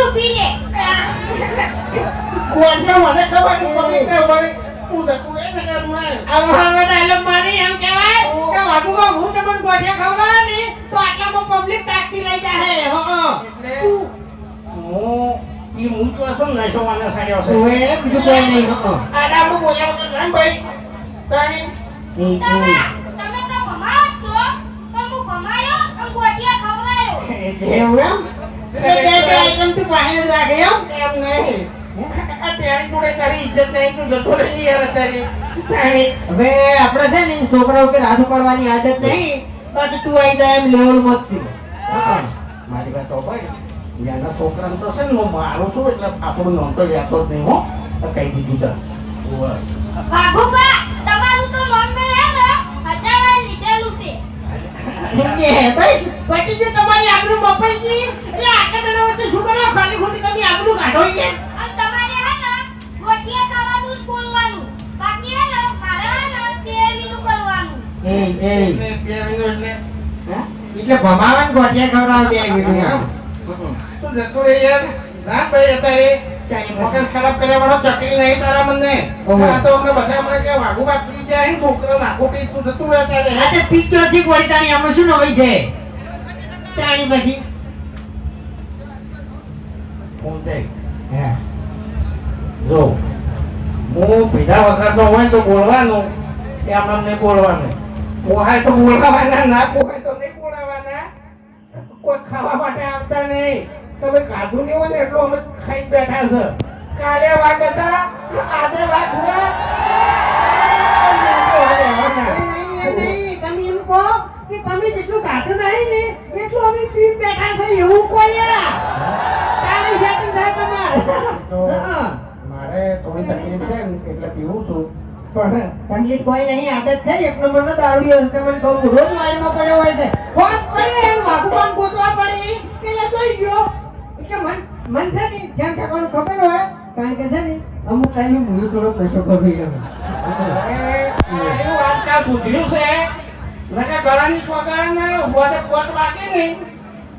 ઊભી રે. કોણને મને ખબર નહીં પબ્લિક ને વળી તું ધક્કું એ ને કરું ને આ વહાણવા ડાયલોગ મારી એમ કહેવાય કે વાઘુમાં હું તમને ગોઠિયા ખવડાવું ને તો આટલામાં પબ્લિક તાકતી લઈ જાય હો એટલે હું તો શું નશો મને સાડ્યો છે ઓએ બીજું કોઈ નહીં હો આ ડાબડું બોલ્યા વગર રામ ભાઈ તારી તમે તો ભમાવો જ છો. પણ હું ભમાયો અને ગોઠિયા ખવડાયો. એવું એમ બે આઈટમ તું પાસે જ રાખે એમ એમ નહીં આ પેણી જોડે તારી ઇજ્જત નહીં તું જતો રહી યાર અત્યારે હવે આપણે છે ને છોકરાઓ કે રાધુ કરવાની આદત નહીં પાછું તું આવી જાય એમ લેવલ મત થી મારી વાત તો ભાઈ યાના છોકરાને તો છે ને હું મારું છું એટલે આપણું નામ તો યાદ જ નહીં હો કહી દીધું તને વાઘુબા તમારું તો નામ મે હે ને 1000 વાર લીધેલું છે. ભાઈ પટી જે તમારી આબરૂ બપાઈ ગઈ એટલે આટલા જણા વચ્ચે શું કરવા ખાલી ખોટી તમે આબરૂ કાઢો કે અને તમારે હે ને ગોઠિયા ખાવાનું જ બોલવાનું. બાકી હે ને મારે હે ને તેલીનું કરવાનું. એ એટલે 2 મિનિટ એટલે એટલે ભમાવાન ગોઠિયા ખવડાવ દે વિડિયો તું જતો રહી યાર ના ભાઈ અત્યારે મગજ ખરાબ કર્યા વાળો ચકરી નહીં તારા મને આ તો અમને બધા મને કે વાઘુ બાપ પી જાય છોકરો નાખો પી તું જતું રહે ત્યારે આ તે પીજો થી ગોળી તાણી આમાં શું નવાઈ છે તાણી પછી ફોન થઈ જો હું પીધા વગરનો હોય તો બોલવાનું કે આમ નહીં બોલવાનું પોહાય તો બોલાવાના ના પોહાય તો નહીં બોલાવાના કોઈ ખાવા માટે આવતા નહીં તમે ખાધું નહીં હોય ને એટલું અમે ખાઈ બેઠા છે કાલે વાગ હતા આજે વાગ તમે એમ કહો કે તમે જેટલું ગાતું નહીં ને એટલું અમે પી બેઠા છે એવું કોઈ તારી સેટિંગ થાય તમારે મારે થોડી તકલીફ છે ને એટલે પીવું છું પણ તકલીફ કોઈ નહીં આદત છે એક નંબરનો દારૂડિયો છે તમને કહું રોજ વાડીમાં પડ્યો હોય છે હોત પડે એમ વાઘુબાન ગોતવા પડે કે લે જોઈ ગયો એટલે મન છે ને કેમ ઠેકાણું ખબર હોય કારણ કે છે ને અમુક ટાઈમે હું થોડોક નશો કરું એમ એવું આજકાલ સુધર્યું છે નકા ગળાની છોકરા ને ઉભો તો પોત વાગે નહીં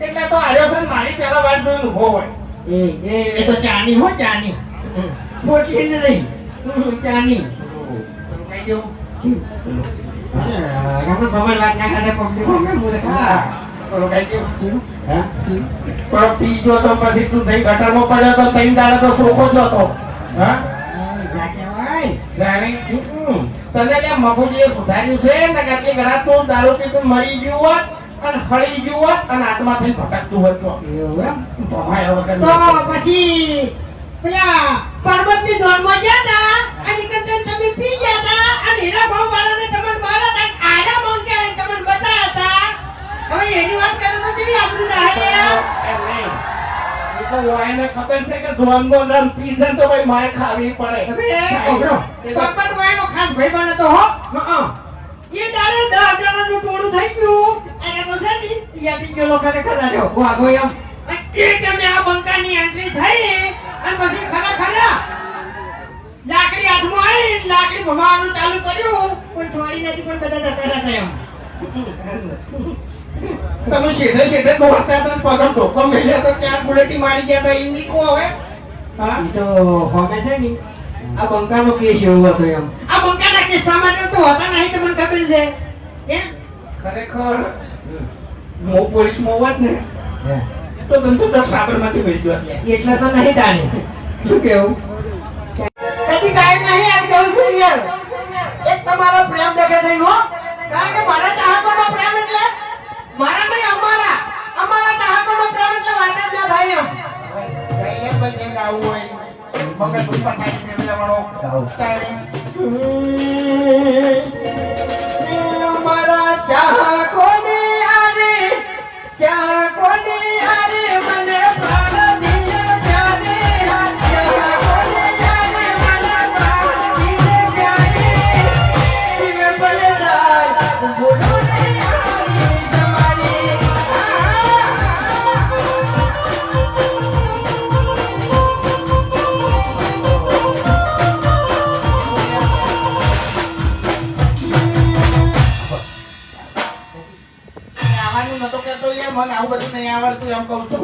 એટલે તો આર્યો છે ને મારી પેલા વાત જોઈને ઉભો હોય એ તો ચાની હો ચાની પોટલી ને નહીં ચાની કઈ દેવું આપણે ખબર વાત ના કરે પબ્લિક બોલો કઈ દેવું પણ પીજો તો પછી તું થઈ ગટરમાં પડ્યો તો ત્રણ દાડા તો સોકો જ હતો હા જાણી તને જે મગુજીએ સુધાર્યું છે ને કેટલી ઘણા તું દારૂ પીતું મરી ગયું હોત અને હળી ગયું હોત અને આત્માથી ભટકતું હોત તો ભમાયા વગર તો પછી પેલા પર્વતની દોડમાં ગયા તા અને કદાચ તમે પી ગયા તા અને હીરા ભાવ વાળાને તમને મારા તા આરા મોં કે તમને બતાયા તા હવે એની વાત કરો તો કેવી આબરૂ જાય એમ નહીં. એ તો વાયને ખબર છે કે ધોનનો દમ પીઝન તો ભાઈ માર ખાવી પડે હવે ઓબડો પપ્પા વાયનો ખાસ ભાઈ બને તો હો એ ડારે 10 જણાનું ટોળું થઈ ગયું અને તો છે ને યાદી ગયો ખરેખર રહ્યો વાગો એમ એ તમે આ બંકાની એન્ટ્રી થઈ અને પછી ખરા લાકડી હાથમાં આવી લાકડી ભમાવાનું ચાલુ કર્યું કોઈ છોડી નથી પણ બધા જતા રહ્યા એમ તમે શેઠે શેઠે દોડતા હતા પગમ ધોકો મેલ્યા તો 4 બુલેટી મારી ગયા હતા ઈ નીકો હવે હા ઈ તો હોમે છે ને આ બંકાનો કેસ એવો હતો એમ આ બંકાના કિસ્સા માટે તો હોતા નહીં તમને ખબર છે કેમ ખરેખર મો પોલીસ માં હોત ને તો તને તો 10 સાબરમાંથી મળી ગયો એટલે તો નહીં જાણે શું કેવું કદી કાંઈ નહીં આમ કહું છું યાર એક તમારો પ્રેમ દેખે થઈ હો કારણ કે મારા ચાહકોનો પ્રેમ એટલે મારા નહીં અમારા ચાહકોનો પ્રેમ એટલે વાત જ ના થાય એમ કઈ એમ બને ગાવું હોય મગજ ઉપર થાય ફેરવાનો તારે અમારા ચાહકોની આરે મને પ્રાણ દિલે જાને ચાહકોની આરે મને પ્રાણ દિલે જાને દિવે ભલે રાય બોલો ને આરી તમારી આવવાનું નતો કેતો યાર મને આવું બધું નહીં આવડતું એમ કહું છું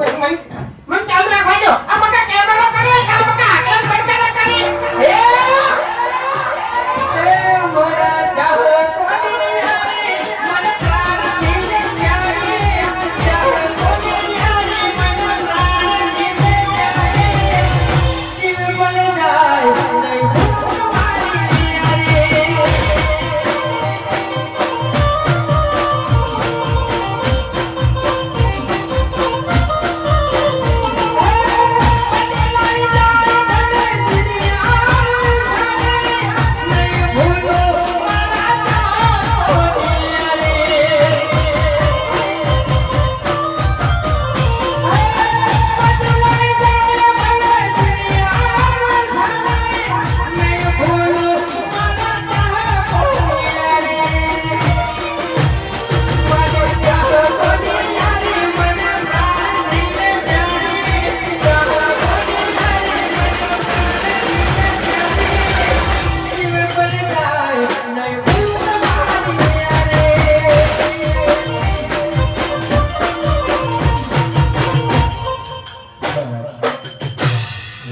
મને ચાલુ રાખવા દો. આ બકા કેમેરો કરે છે, આ બકા આગળ ફટકારા કરે. એ મોરા જાવ કોની યારી મને પ્રાણ દિલે યારી જાવ કોની યારી મને પ્રાણ દિલે યારી જીવ બને જાય નહીં મારી યારી.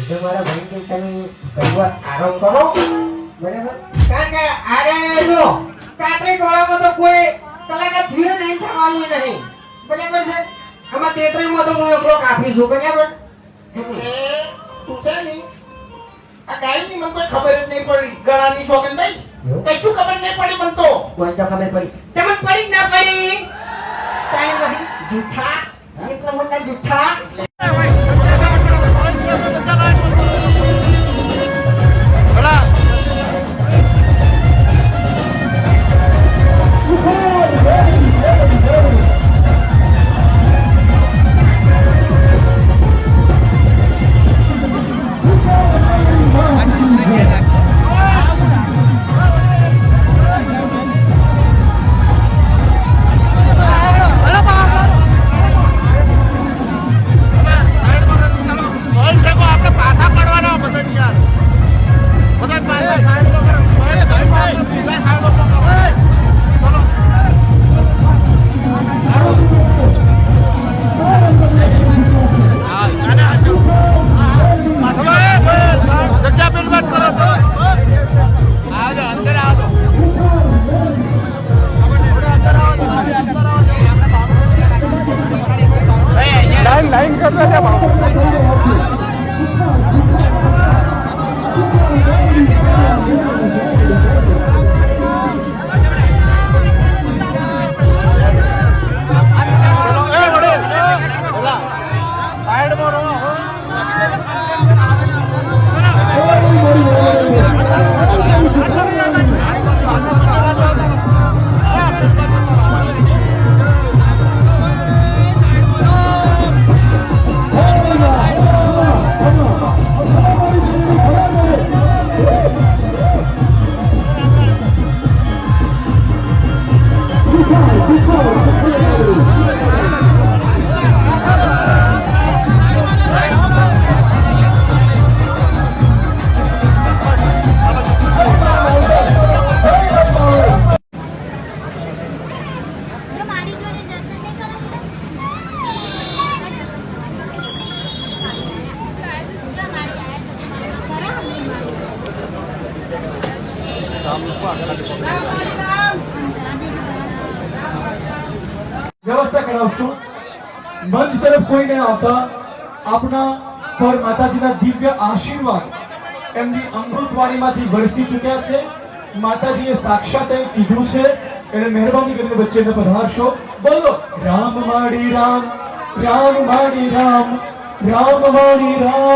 તમારા ભાઈ તમે કઈ આરામ કરો બરાબર. કારણ કે આરે જો કાટરી ટોળામાં તો કોઈ કલાકાર થયો નહીં થવાનું નહીં બરાબર છે. આમાં 33 માં તો હું એકલો કાફી છું બરાબર. એટલે તું છે ની આ ગાયની મને કોઈ ખબર જ નહીં પડી. ગળાની શોખન ભાઈ કઈ શું ખબર નહીં પડી મને તો. કોઈ તો ખબર પડી તમને પડી કે ના પડી તાણી બધી જૂઠા એટલા મોટા જૂઠા. लाइन करता था बाबू. વ્યવસ્થા કરાવશું. મંચ તરફ કોઈ નહીં આવતા આપના પર માતાજીના દિવ્ય આશીર્વાદ એમની અમૃતવાણીમાંથી વરસી ચૂક્યા છે. માતાજીએ સાક્ષાત એમ કીધું છે એટલે મહેરબાની કરીને વચ્ચે પધારશો. બોલો રામ માડી રામ, રામ માડી રામ, રામ માડી રામ.